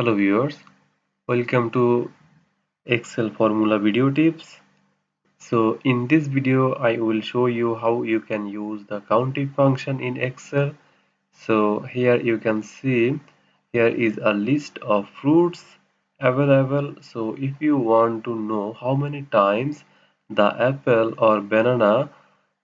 Hello viewers, welcome to Excel formula video tips. So in this video I will show you how you can use the COUNTIF function in Excel. So here you can see here is a list of fruits available. So if you want to know how many times the apple or banana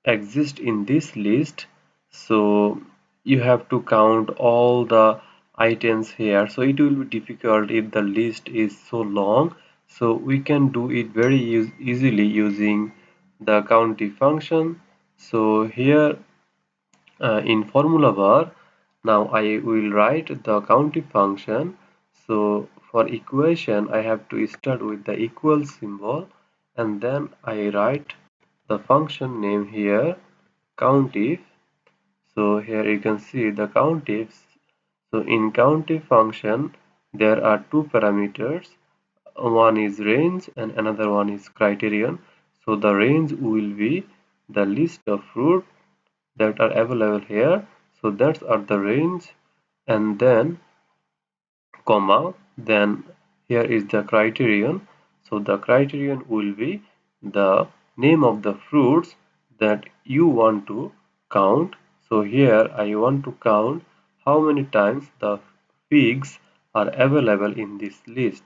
exist in this list, so you have to count all the items here. So it will be difficult if the list is so long. So we can do it very easily using the COUNTIF function. So here in formula bar, now I will write the COUNTIF function. So for equation I have to start with the equal symbol, and then I write the function name here, COUNTIF. So here you can see the COUNTIFs. So in COUNTIF function there are two parameters. One is range and another one is criterion. So the range will be the list of fruit that are available here. So that's at the range, and then comma, then here is the criterion. So the criterion will be the name of the fruits that you want to count. So here I want to count how many times the figs are available in this list.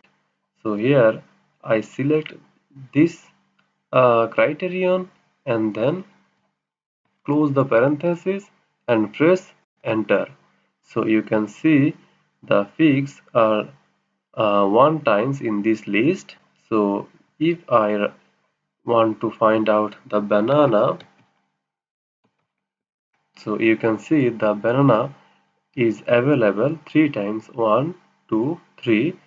So here I select this criterion and then close the parenthesis and press enter. So you can see the figs are one times in this list. So if I want to find out the banana, so you can see the banana is available three times, one, two, three.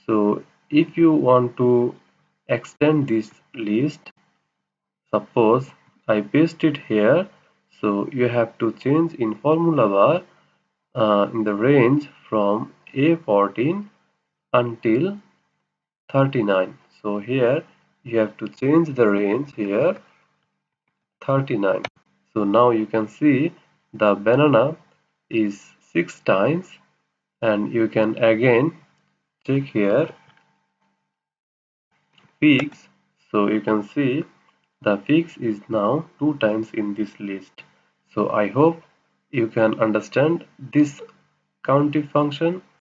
So if you want to extend this list, suppose I paste it here, so you have to change in formula bar in the range from A14 until 39. So here you have to change the range here 39. So now you can see the banana is 6 times, and you can again check here figs. So you can see the figs is now 2 times in this list. So I hope you can understand this COUNTIF function.